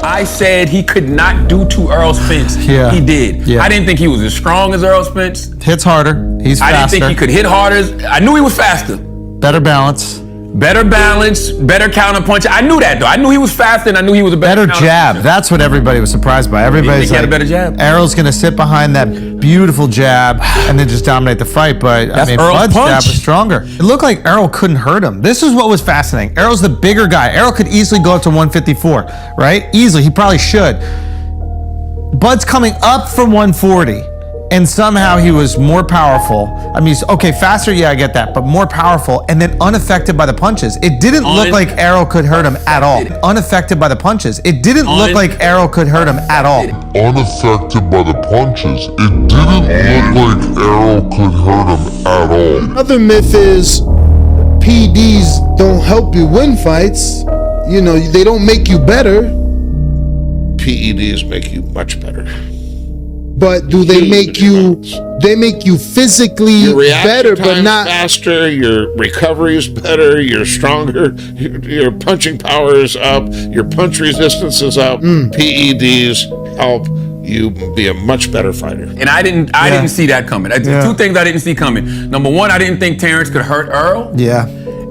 I said he could not do to Errol Spence. Yeah. He did. Yeah. I didn't think he was as strong as Errol Spence. Hits harder. He's faster. I didn't think he could hit harder. I knew he was faster. Better balance. Better balance, better counter punch. I knew that though. I knew he was faster and I knew he was a better jab. puncher. That's what everybody was surprised by. Everybody's he had like, a better jab. Errol's gonna sit behind that beautiful jab and then just dominate the fight. But That's I mean, Errol's Bud's jab punch. was stronger. It looked like Errol couldn't hurt him. This is what was fascinating. Errol's the bigger guy. Errol could easily go up to 154, right? Easily. He probably should. Bud's coming up from 140. And somehow he was more powerful. I mean, okay, faster, yeah, I get that, but more powerful, and then unaffected by the punches. It didn't look like Errol could hurt him at all. Unaffected by the punches. It didn't look like Errol could hurt him at all. Unaffected by the punches. It didn't look like Errol could hurt him at all. Another myth is PEDs don't help you win fights. You know, they don't make you better. PEDs make you much better. But do they make you? They make you physically Your reaction better, but time's not faster. Your recovery is better. You're stronger. Your punching power is up. Your punch resistance is up. PEDs help you be a much better fighter. And I didn't see that coming. Two things I didn't see coming. Number one, I didn't think Terence could hurt Earl. Yeah.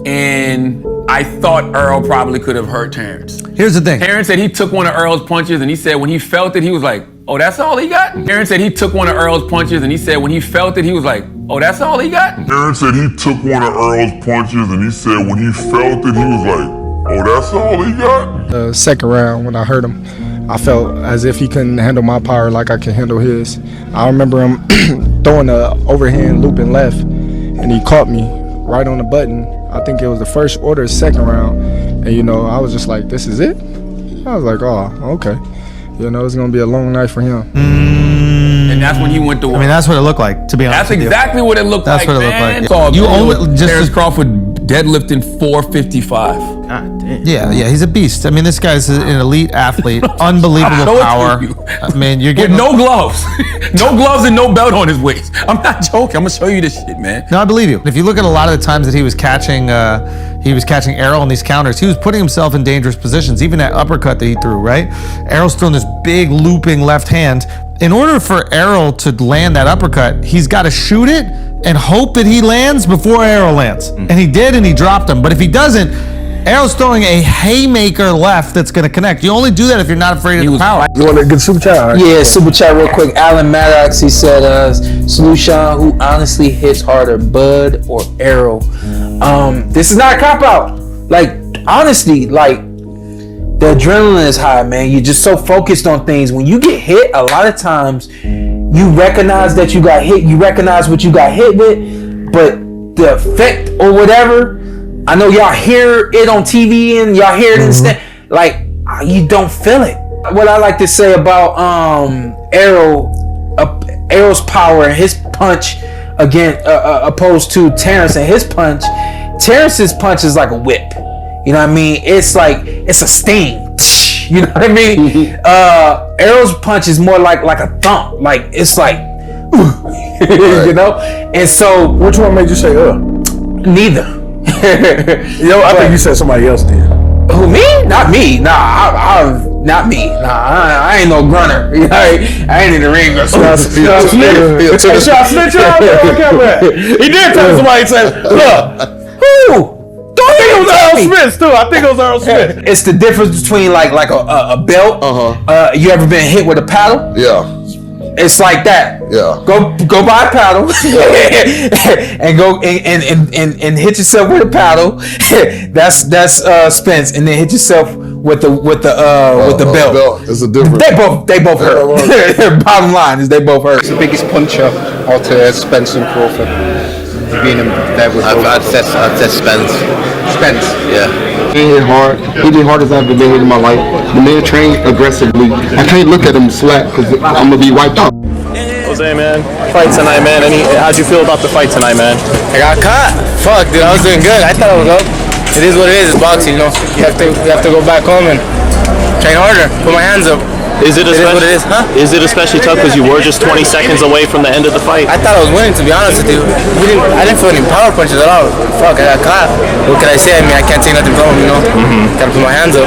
And I thought Earl probably could have hurt Terence. Here's the thing. Terence said he took one of Earl's punches and he said when he felt it, he was like, oh, that's all he got? Terence said he took one of Earl's punches and he said when he felt it, he was like, oh, that's all he got? Terence said he took one of Earl's punches and he said when he felt it, he was like, oh, that's all he got? The second round, when I hurt him, I felt as if he couldn't handle my power like I can handle his. I remember him throwing a overhand looping left, and he caught me right on the button. I think it was the first or second round, and you know, I was just like, this is it? I was like, oh, okay. You know, it's gonna be a long night for him. And that's when he went to work. I mean, that's what it looked like, to be honest That's with you. exactly what it looked That's like, what it looked man. like. Saw a You video only- of just Terence to- Crawford deadlifting 455. God damn. Yeah, he's a beast. I mean, this guy's an elite athlete, unbelievable Show it to power. you. I mean, you're With getting no gloves. No gloves and no belt on his waist. I'm not joking. I'm gonna show you this shit, man. No, I believe you. If you look at a lot of the times that he was catching Errol in these counters, he was putting himself in dangerous positions. Even that uppercut that he threw, right? Errol's throwing this big looping left hand. In order for Errol to land that uppercut, he's got to shoot it and hope that he lands before Errol lands. And he did, and he dropped him. But if he doesn't, Errol's throwing a haymaker left that's going to connect. You only do that if you're not afraid of the power. You want to get super chat? Right? Yeah, super chat real quick. Alan Maddox, he said, Solution, who honestly hits harder, Bud or Errol? This is not a cop-out. Like, honestly, like, the adrenaline is high, man. You're just so focused on things. When you get hit, a lot of times, you recognize that you got hit. You recognize what you got hit with, but the effect or whatever, I know y'all hear it on TV and y'all hear it instead. Like, you don't feel it. What I like to say about Errol's power and his punch again, opposed to Terence and his punch. Terence's punch is like a whip. You know what I mean? It's like, it's a sting. You know what I mean? Errol's punch is more like a thump. Like, it's like, you know? And so, Which one made you say, neither. Yo, I think you said somebody else did. Who, me? Not me. Nah, not me. Nah, I ain't no grunter. You know, I ain't in the ring. Should I snitch out there on camera? He did tell somebody, he said, look. Who? I think it was Earl Smith too. I think it was Earl Smith. It's the difference between like a belt. You ever been hit with a paddle? Yeah. It's like that. Yeah. Go buy a paddle and go and hit yourself with a paddle. that's Spence, and then hit yourself with the belt. There's a difference. They both hurt. Bottom line is they both hurt. The biggest puncher out of Spence and Crawford. Being there with I'd say Spence. Spence. Yeah. He hit hard. He hit hard as I've been hit in my life. The man trained aggressively. I can't look at him slack because I'm gonna be wiped out. Jose, man, fight tonight, man. How'd you feel about the fight tonight, man? I got caught. Fuck, dude, I was doing good. I thought I was up. It is what it is. It's boxing, you know. You have to go back home and train harder. Put my hands up. Is it It is what it is, huh? Is it especially tough because you were just 20 seconds away from the end of the fight? I thought I was winning, to be honest with you. I didn't feel any power punches at all. Fuck, I got caught. What can I say? I mean, I can't take nothing from him, you know? Gotta put my hands up.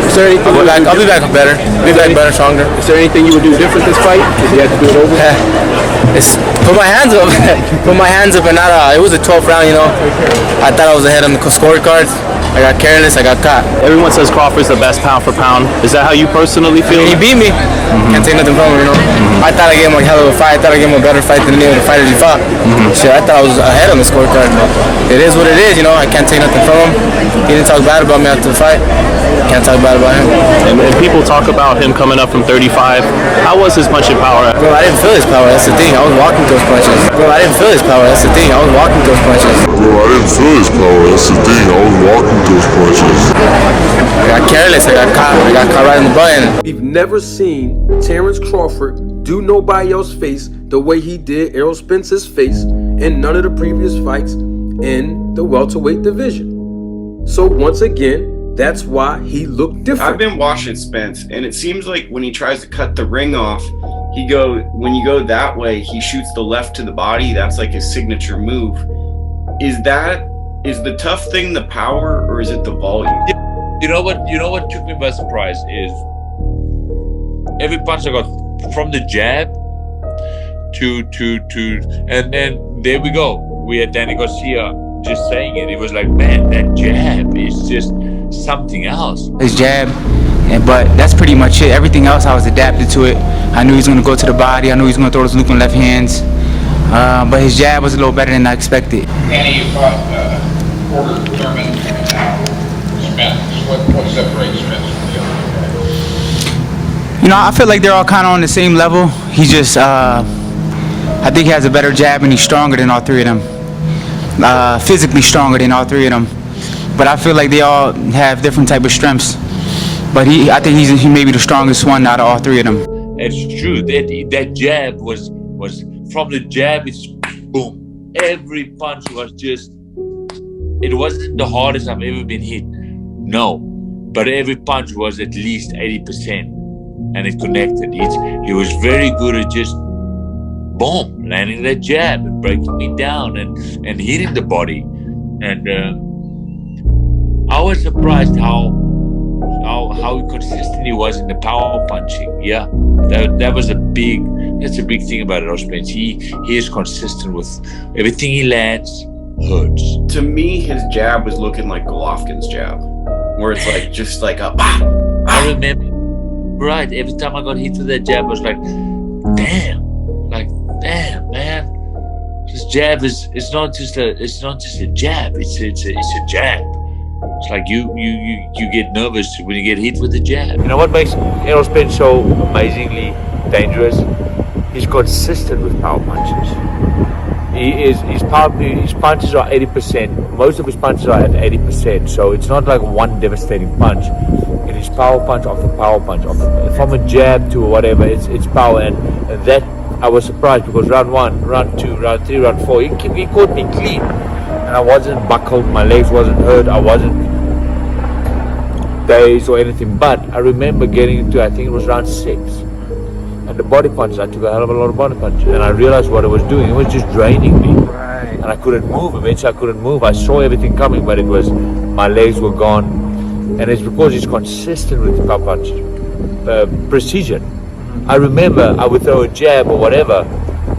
Is there anything I'll be back better. Be back better, stronger. Is there anything you would do different this fight if you had to do it over? It's put my hands up. Put my hands up and not, it was a 12th round, you know? I thought I was ahead on the scorecards. I got careless, I got caught. Everyone says Crawford's the best pound for pound. Is that how you personally feel? He beat me. Can't take nothing from him, you know? I thought I gave him a hell of a fight. I thought I gave him a better fight than any of the fighters he fought. Shit, I thought I was ahead on the scorecard. It is what it is, you know? I can't take nothing from him. He didn't talk bad about me after the fight. Can't talk bad about him. And people talk about him coming up from 35. How was his punching power? Bro, I didn't feel his power. That's the thing. I was walking those punches. Bro, I didn't feel his power. That's the thing. I was walking those punches. Bro, I didn't feel his power. That's the thing. I was walking those punches. I got careless. I got caught right in the button. We've never seen Terence Crawford do nobody else's face the way he did Errol Spence's face in none of the previous fights in the welterweight division. So once again, that's why he looked different. I've been watching Spence, and it seems like when he tries to cut the ring off, when you go that way, he shoots the left to the body. That's like his signature move. Is the tough thing the power, or is it the volume? You know what took me by surprise is every punch I got from the jab to and then there we go. We had Danny Garcia just saying it. It was like, man, that jab is just something else. His jab, but that's pretty much it. Everything else, I was adapted to it. I knew he was going to go to the body. I knew he was going to throw those looping left hands. But his jab was a little better than I expected. Danny, you fought Porter, Thurman, and now Spence. What separates Spence from the other guys? You know, I feel like they're all kind of on the same level. He just, I think he has a better jab and he's stronger than all three of them. Physically stronger than all three of them. But I feel like they all have different type of strengths. But I think he may be the strongest one out of all three of them. It's true. That jab was from the jab, it's boom. Every punch was just, it wasn't the hardest I've ever been hit. No. But every punch was at least 80%. And it connected. He was very good at just boom, landing that jab and breaking me down and hitting the body. And I was surprised how consistent he was in the power punching. Yeah, that's a big thing about Errol Spence. He is consistent with everything he lands. Hurts. To me, his jab was looking like Golovkin's jab, where it's like just like a. I remember. Right, every time I got hit with that jab, I was like, damn, man. This jab it's not just a jab, it's a jab. It's like you get nervous when you get hit with the jab. You know what makes Errol Spence so amazingly dangerous? He's consistent with power punches. His punches are 80%. Most of his punches are at 80%. So it's not like one devastating punch. It is power punch after power punch, from a jab to whatever. It's power, and that I was surprised because round 1, round 2, round 3, round 4, he caught me clean, and I wasn't buckled. My legs wasn't hurt. I wasn't dazed or anything. But I remember getting into, I think it was round 6. And the body punches, I took a hell of a lot of body punches. And I realized what it was doing. It was just draining me. Right. And I couldn't move. Eventually I couldn't move. I saw everything coming, but my legs were gone. And it's because he's consistent with the power punch. Precision. I remember I would throw a jab or whatever,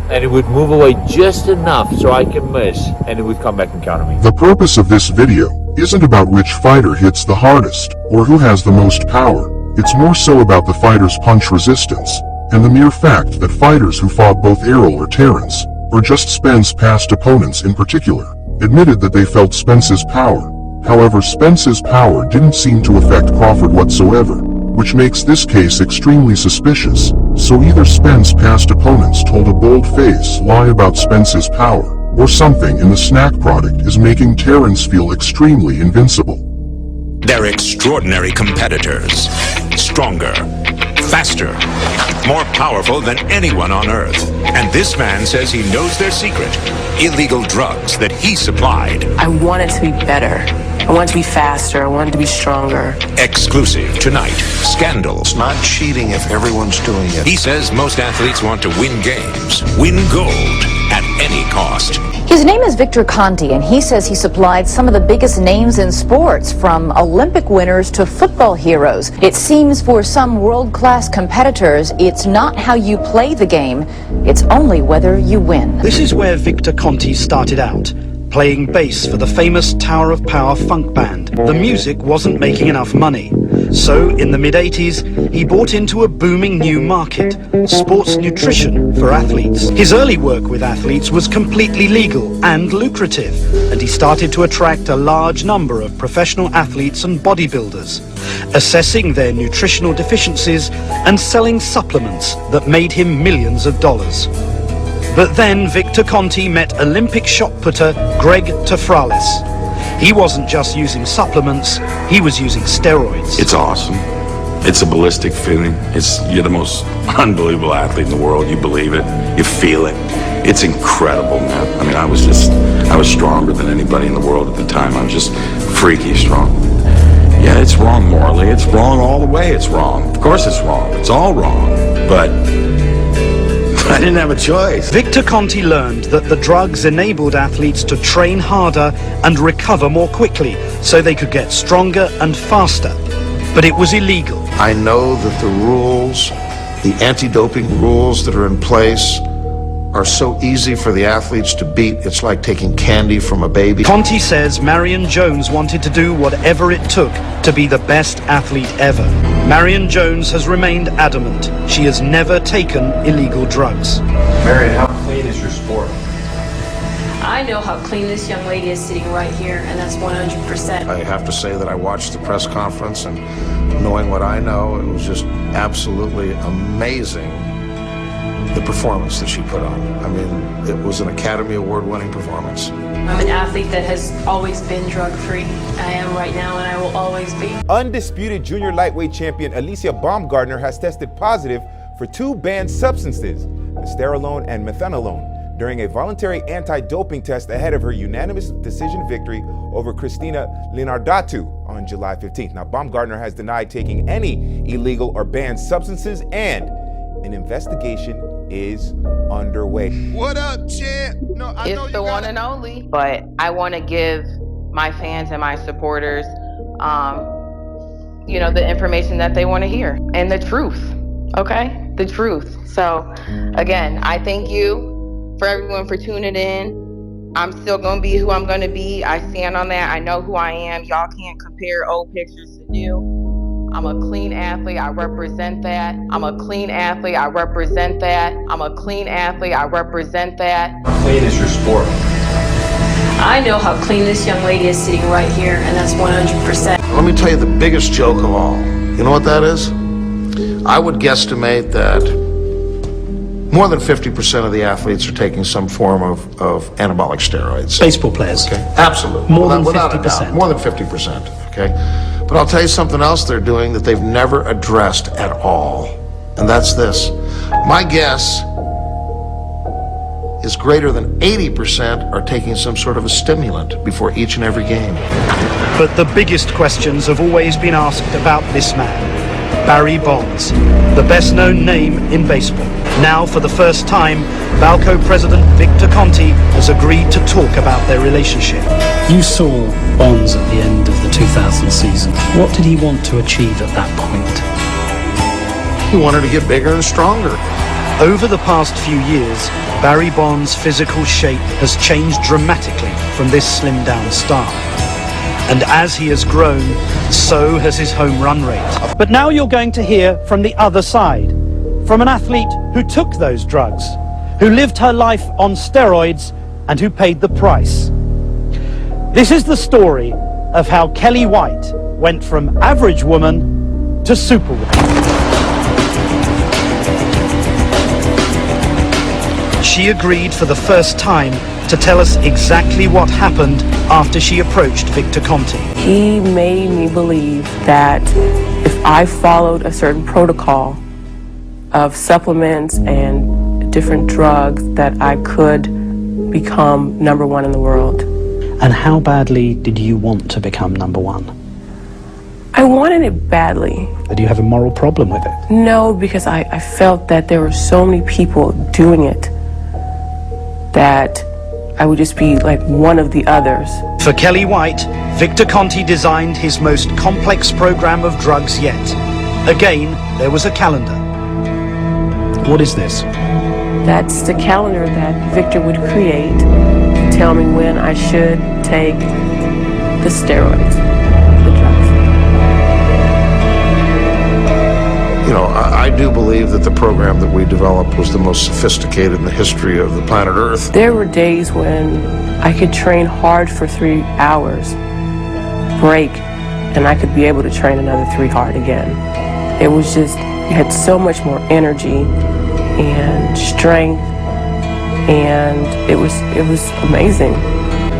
and it would move away just enough so I can miss, and it would come back and counter me. The purpose of this video isn't about which fighter hits the hardest, or who has the most power. It's more so about the fighter's punch resistance, and the mere fact that fighters who fought both Errol or Terence, or just Spence's past opponents in particular, admitted that they felt Spence's power. However, Spence's power didn't seem to affect Crawford whatsoever, which makes this case extremely suspicious. So either Spence's past opponents told a bold-faced lie about Spence's power, or something in the Snac product is making Terence feel extremely invincible. They're extraordinary competitors. Stronger, faster, more powerful than anyone on Earth. And this man says he knows their secret. Illegal drugs that he supplied. I want it to be better. I wanted to be faster. I wanted to be stronger. Exclusive tonight. Scandals. Not cheating if everyone's doing it. He says most athletes want to win games, win gold at any cost. His name is Victor Conte, and he says he supplied some of the biggest names in sports, from Olympic winners to football heroes. It seems for some world-class competitors, it's not how you play the game, it's only whether you win. This is where Victor Conte started out, playing bass for the famous Tower of Power funk band. The music wasn't making enough money. So, in the mid-80s, he bought into a booming new market, sports nutrition for athletes. His early work with athletes was completely legal and lucrative, and he started to attract a large number of professional athletes and bodybuilders, assessing their nutritional deficiencies and selling supplements that made him millions of dollars. But then Victor Conte met Olympic shot putter Greg Tafralis. He wasn't just using supplements, he was using steroids. It's awesome. It's a ballistic feeling. You're the most unbelievable athlete in the world. You believe it. You feel it. It's incredible, man. I mean, I was stronger than anybody in the world at the time. I'm just freaky strong. Yeah, it's wrong morally. It's wrong all the way. It's wrong. Of course it's wrong. It's all wrong. But I didn't have a choice. Victor Conte learned that the drugs enabled athletes to train harder and recover more quickly, so they could get stronger and faster. But it was illegal. I know that the rules, the anti-doping rules that are in place, are so easy for the athletes to beat. It's like taking candy from a baby. Conte says Marion Jones wanted to do whatever it took to be the best athlete ever. Marion Jones has remained adamant. She has never taken illegal drugs. Marion, how clean is your sport? I know how clean this young lady is sitting right here, and that's 100%. I have to say that I watched the press conference, and knowing what I know, it was just absolutely amazing, the performance that she put on. I mean, it was an Academy Award-winning performance. I'm an athlete that has always been drug-free. I am right now, and I will always be. Undisputed junior lightweight champion Alicia Baumgardner has tested positive for 2 banned substances, mysterolone and methanolone, during a voluntary anti-doping test ahead of her unanimous decision victory over Christina Linardatu on July 15th. Now, Baumgardner has denied taking any illegal or banned substances, and an investigation is underway. What up, champ? No, I know you the one and only. But I want to give my fans and my supporters, you know, the information that they want to hear and the truth. Okay, the truth. So, again, I thank you for everyone for tuning in. I'm still gonna be who I'm gonna be. I stand on that. I know who I am. Y'all can't compare old pictures to new. I'm a clean athlete, I represent that. I'm a clean athlete, I represent that. I'm a clean athlete, I represent that. How clean is your sport? I know how clean this young lady is sitting right here, and that's 100%. Let me tell you the biggest joke of all. You know what that is? I would guesstimate that more than 50% of the athletes are taking some form of anabolic steroids. Baseball players. Okay, absolutely. More than without a 50%. doubt. More than 50%, okay? But I'll tell you something else they're doing that they've never addressed at all, and that's this. My guess is greater than 80% are taking some sort of a stimulant before each and every game. But the biggest questions have always been asked about this man, Barry Bonds, the best known name in baseball. Now, for the first time, Balco president Victor Conte has agreed to talk about their relationship. You saw Bonds at the end of the 2000 season. What did he want to achieve at that point? He wanted to get bigger and stronger. Over the past few years, Barry Bonds' physical shape has changed dramatically from this slimmed-down star. And as he has grown, so has his home run rate. But now you're going to hear from the other side, from an athlete who took those drugs, who lived her life on steroids, and who paid the price. This is the story of how Kelly White went from average woman to superwoman. She agreed for the first time to tell us exactly what happened after she approached Victor Conte. He made me believe that if I followed a certain protocol of supplements and different drugs, that I could become #1 in the world. And how badly did you want to become number one? I wanted it badly. Do you have a moral problem with it? No, because I felt that there were so many people doing it that I would just be like one of the others. For Kelly White, Victor Conte designed his most complex program of drugs yet. Again, there was a calendar. What is this? That's the calendar that Victor would create to tell me when I should take the steroids, the drugs. You know, I do believe that the program that we developed was the most sophisticated in the history of the planet Earth. There were days when I could train hard for 3 hours, break, and I could be able to train another 3 hard again. It was just, you had so much more energy and strength, and it was amazing.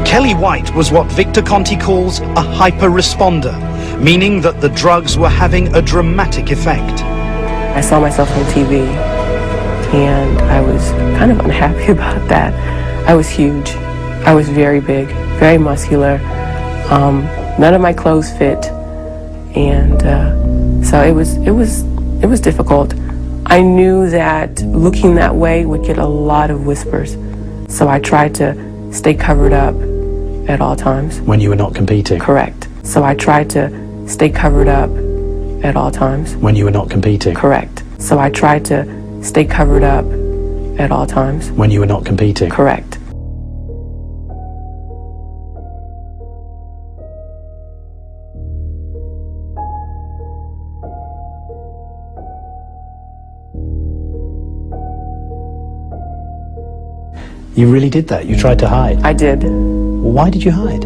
Kelly White was what Victor Conte calls a hyper-responder, meaning that the drugs were having a dramatic effect. I saw myself on TV, and I was kind of unhappy about that. I was huge. I was very big, very muscular. None of my clothes fit, and so it was difficult. I knew that looking that way would get a lot of whispers, so I tried to stay covered up at all times. When you were not competing? Correct. So I tried to stay covered up at all times. When you were not competing? Correct. So I tried to stay covered up at all times. When you were not competing? Correct. You really did that? You tried to hide? I did. Why did you hide?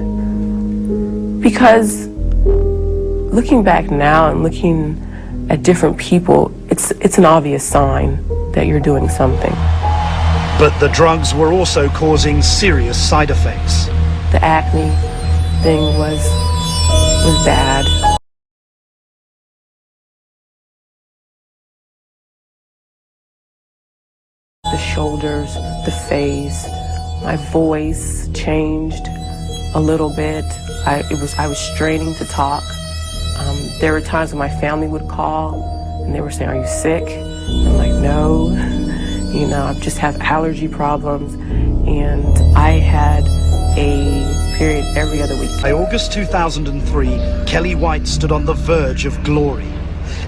Because looking back now and looking at different people, it's an obvious sign that you're doing something. But the drugs were also causing serious side effects. The acne thing was bad. The shoulders, the face, my voice changed a little bit. I was straining to talk. There were times when my family would call and they were saying, "Are you sick?" I'm like, "No, you know, I just have allergy problems." And I had a period every other week. By August 2003, Kelly White stood on the verge of glory.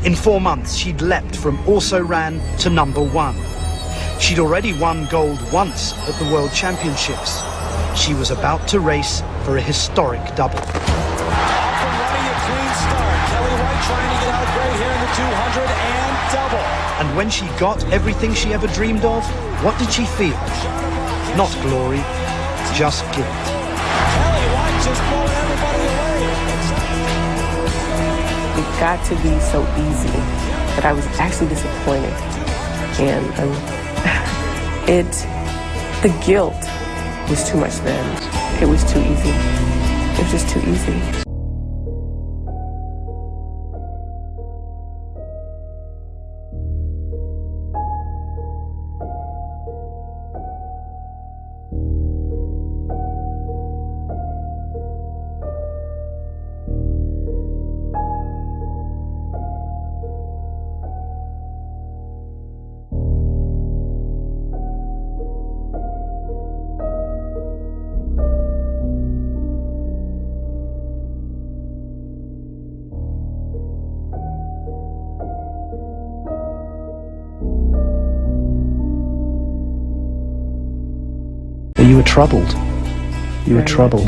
In 4 months, she'd leapt from also-ran to number one. She'd already won gold once at the World Championships. She was about to race for a historic double. And when she got everything she ever dreamed of, what did she feel? Not glory, just guilt. It got to be so easy that I was actually disappointed. And the guilt was too much then. It was too easy. It was just too easy. You were troubled. You were troubled.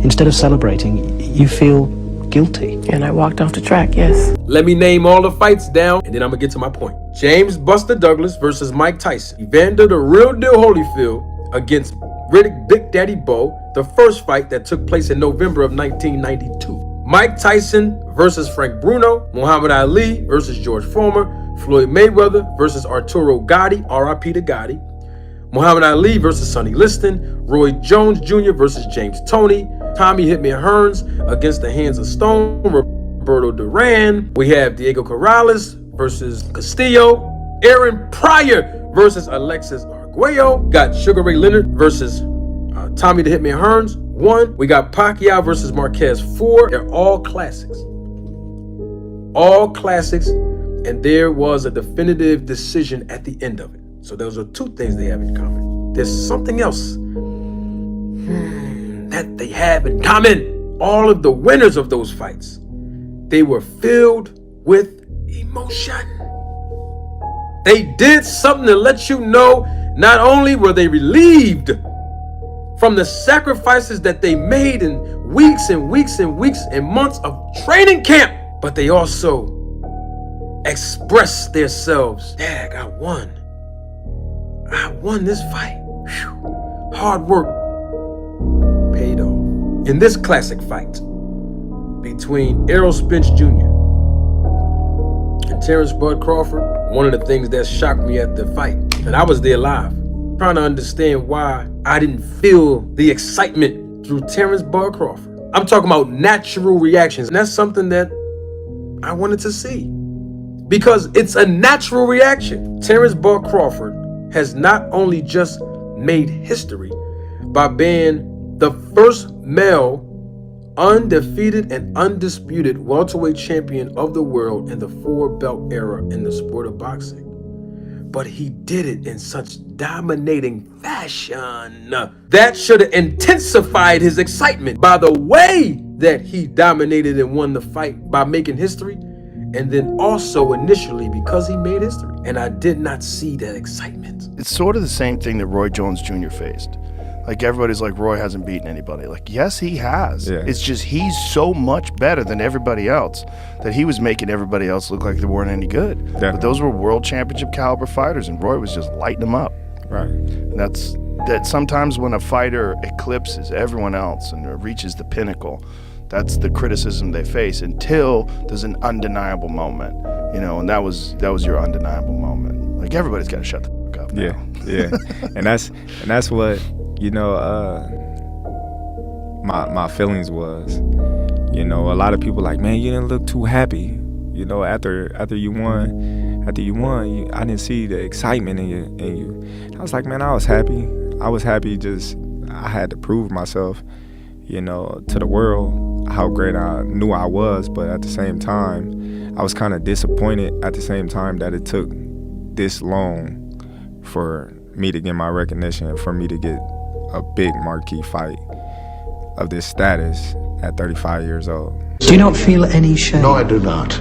Instead of celebrating, you feel guilty. And I walked off the track, yes. Let me name all the fights down, and then I'm gonna get to my point. James Buster Douglas versus Mike Tyson. Evander the Real Deal Holyfield against Riddick Big Daddy Bo, the first fight that took place in November of 1992. Mike Tyson versus Frank Bruno. Muhammad Ali versus George Foreman. Floyd Mayweather versus Arturo Gatti, R.I.P. to Gotti. Muhammad Ali versus Sonny Liston. Roy Jones Jr. versus James Toney. Tommy Hitman Hearns against the Hands of Stone. Roberto Duran. We have Diego Corrales versus Castillo. Aaron Pryor versus Alexis Arguello. Got Sugar Ray Leonard versus Tommy the Hitman Hearns. 1, we got Pacquiao versus Marquez. 4, they're all classics. All classics, and there was a definitive decision at the end of it. So those are 2 things they have in common. There's something else that they have in common. All of the winners of those fights, they were filled with emotion. They did something to let you know not only were they relieved from the sacrifices that they made in weeks and weeks and weeks and months of training camp, but they also expressed themselves. Dag, I won this fight. Whew. Hard work paid off. In this classic fight between Errol Spence Jr. and Terence Bud Crawford, one of the things that shocked me at the fight, and I was there live, trying to understand why I didn't feel the excitement through Terence Bud Crawford. I'm talking about natural reactions, and that's something that I wanted to see, because it's a natural reaction. Terence Bud Crawford has not only just made history by being the first male undefeated and undisputed welterweight champion of the world in the 4-belt era in the sport of boxing, but he did it in such dominating fashion that should have intensified his excitement by the way that he dominated and won the fight by making history, and then also initially because he made history. And I did not see that excitement. It's sort of the same thing that Roy Jones Jr. faced. Like, everybody's like, Roy hasn't beaten anybody. Like, yes, he has. Yeah. It's just he's so much better than everybody else that he was making everybody else look like they weren't any good. Definitely. But those were world championship caliber fighters, and Roy was just lighting them up. Right. And that sometimes when a fighter eclipses everyone else and reaches the pinnacle, that's the criticism they face until there's an undeniable moment, you know, and that was your undeniable moment. Like, everybody's got to shut the fuck up now. Yeah. and that's what, you know, my feelings was, you know, a lot of people like, man, you didn't look too happy, you know, after you won, I didn't see the excitement in you. I was like, man, I was happy. Just I had to prove myself, you know, to the world how great I knew I was, but at the same time, I was kind of disappointed at the same time that it took this long for me to get my recognition, for me to get a big marquee fight of this status at 35 years old. Do you not feel any shame? No, I do not.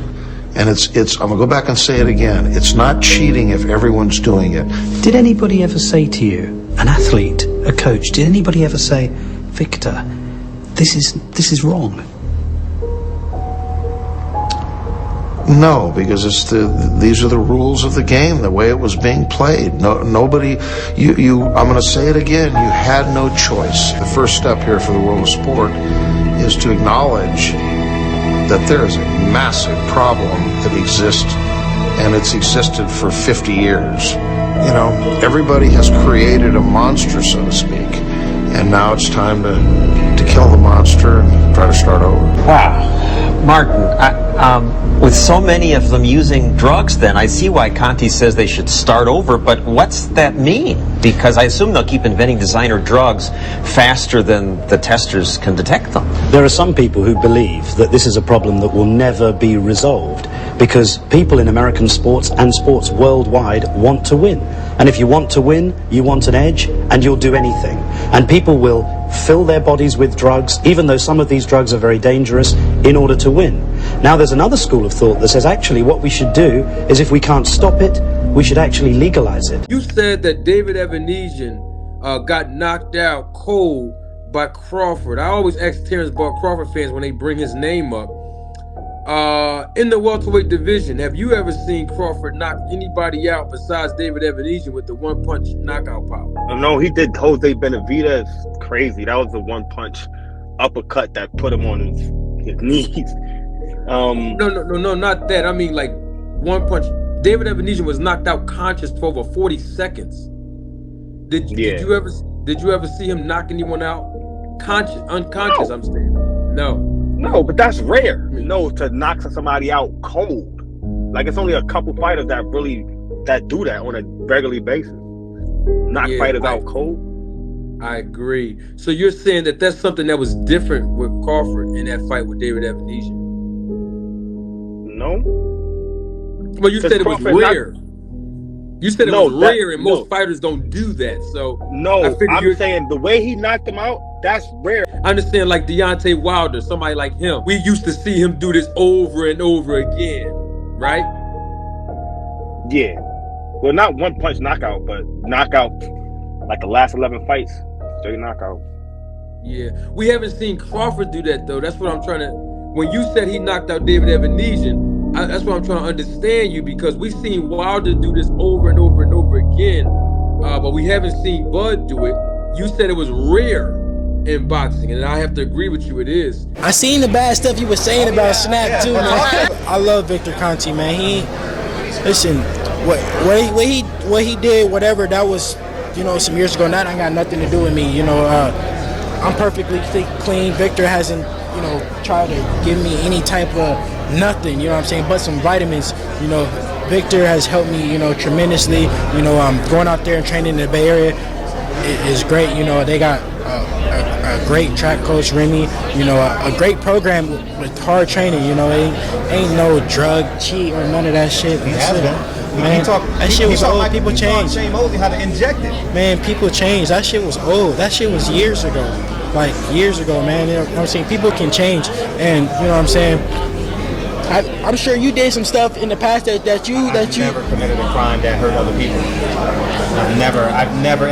And it's I'm gonna go back and say it again. It's not cheating if everyone's doing it. Did anybody ever say to you, an athlete, a coach, did anybody ever say, Victor, this is wrong? No, because these are the rules of the game, the way it was being played. Nobody, I'm going to say it again, you had no choice. The first step here for the world of sport is to acknowledge that there is a massive problem that exists, and it's existed for 50 years. You know, everybody has created a monster, so to speak, and now it's time to kill the monster and try to start over. Wow. Martin, with so many of them using drugs, then I see why Conte says they should start over, but what's that mean? Because I assume they'll keep inventing designer drugs faster than the testers can detect them. There are some people who believe that this is a problem that will never be resolved because people in American sports and sports worldwide want to win. And if you want to win, you want an edge, and you'll do anything. And people will fill their bodies with drugs, even though some of these drugs are very dangerous, in order to win. Now, there's another school of thought that says actually what we should do is, if we can't stop it, we should actually legalize it. You said that David Evanesian got knocked out cold by Crawford. I always ask Terence Bud Crawford fans when they bring his name up. In the welterweight division, have you ever seen Crawford knock anybody out besides David Evanesian with the one-punch knockout power? No, he did Jose Benavidez. Crazy. That was the one-punch uppercut that put him on his knees. No, not that. I mean, like, one punch. David Evanesian was knocked out conscious for over 40 seconds. Did you ever see him knock anyone out unconscious? No. I'm saying no, but that's rare. To knock somebody out cold. Like, it's only a couple fighters that do that on a regular basis. Knock fighters out cold. I agree. So you're saying that that's something that was different with Crawford in that fight with David Evanesian? No. Well, you said it was rare. You said it was rare, and most fighters don't do that. So I'm saying the way he knocked him out, that's rare. I understand, like Deontay Wilder, somebody like him. We used to see him do this over and over again, right? Yeah. Well, not one punch knockout, but knockout like the last 11 fights, straight knockout. Yeah. We haven't seen Crawford do that, though. That's what I'm trying to... When you said he knocked out David Evanesian, that's what I'm trying to understand you, because we've seen Wilder do this over and over and over again, but we haven't seen Bud do it. You said it was rare in boxing, and I have to agree with you, it is. I seen the bad stuff you were saying about Snac too, man. I love Victor Conte, man. What he did, whatever, that was, some years ago. That ain't got nothing to do with me. I'm perfectly clean. Victor hasn't, tried to give me any type of nothing, but some vitamins. Victor has helped me, tremendously. Going out there and training in the Bay Area is great. They got a great track coach, Remy, a great program with hard training, ain't no drug, cheat, or none of that shit. Man, that shit was old. People change. Shane Mosley how to inject it. Man, people change. That shit was old. That shit was years ago. Like, years ago, man. You know what I'm saying? People can change. And, you know what I'm saying? I'm sure you did some stuff in the past that you never committed a crime that hurt other people. I've never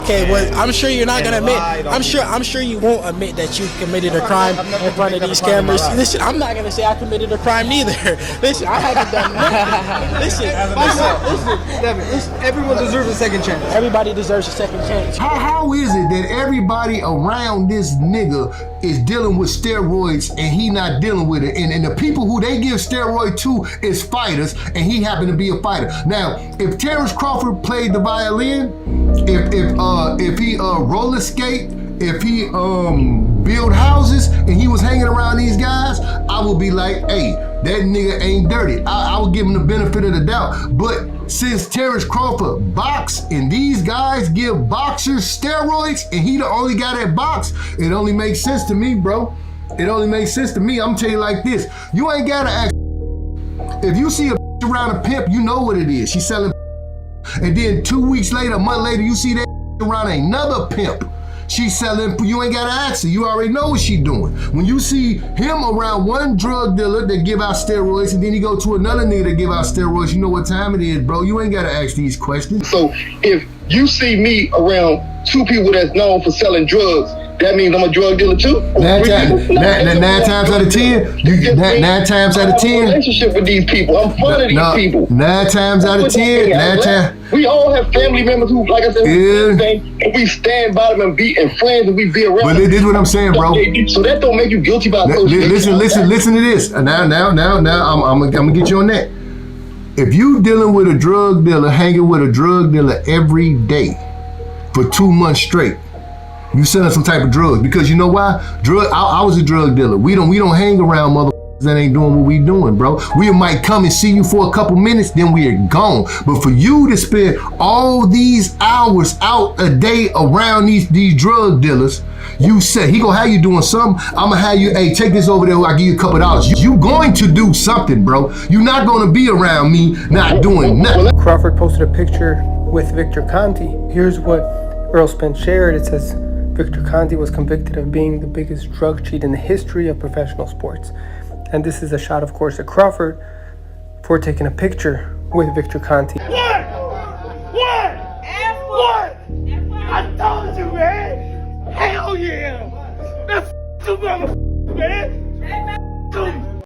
okay, well, I'm sure you're not gonna admit. I'm sure you won't admit that you committed a crime in front of these cameras. Listen, I'm not gonna say I committed a crime neither. Listen, I haven't done nothing. Listen, everyone deserves a second chance. Everybody deserves a second chance. How is it that everybody around this nigga is dealing with steroids and he not dealing with it? And the people who they give steroid to is fighters, and he happened to be a fighter. Now, if Terence Crawford played the violin, if he roller skate, if he build houses and he was hanging around these guys, I would be like, hey, that nigga ain't dirty. I would give him the benefit of the doubt. But since Terence Crawford box and these guys give boxers steroids and he the only guy that box, it only makes sense to me, bro. It only makes sense to me. I'm gonna tell you like this. You ain't gotta ask. If you see a around a pimp, you know what it is. She's selling. And then 2 weeks later, a month later, you see that around another pimp. She's selling, you ain't gotta ask her. You already know what she doing. When you see him around one drug dealer that give out steroids, and then you go to another nigga that give out steroids, you know what time it is, bro. You ain't gotta ask these questions. So if you see me around two people that's known for selling drugs, that means I'm a drug dealer too? Nine times out of 10, nine times out of 10. Relationship with these people. I'm fun of these people. 9 times out of 10, we all have family members who, like I said, and we stand by them and be friends and we be around. But this is what I'm saying, bro. So that don't make you guilty about listen to this. Now, I'm gonna get you on that. If you dealing with a drug dealer, hanging with a drug dealer every day for 2 months straight, you selling some type of drugs, because you know why? I was a drug dealer. We don't hang around motherfuckers that ain't doing what we doing, bro. We might come and see you for a couple minutes, then we are gone. But for you to spend all these hours out a day around these drug dealers, you say he gonna have you doing something. I'm gonna have you, hey, take this over there, I'll give you a couple dollars. You going to do something, bro. You're not gonna be around me not doing nothing. Crawford posted a picture with Victor Conte. Here's what Earl Spence shared. It says, Victor Conte was convicted of being the biggest drug cheat in the history of professional sports. And this is a shot, of course, at Crawford for taking a picture with Victor Conte. What? I told you, man. Hell yeah. That's the motherfucker.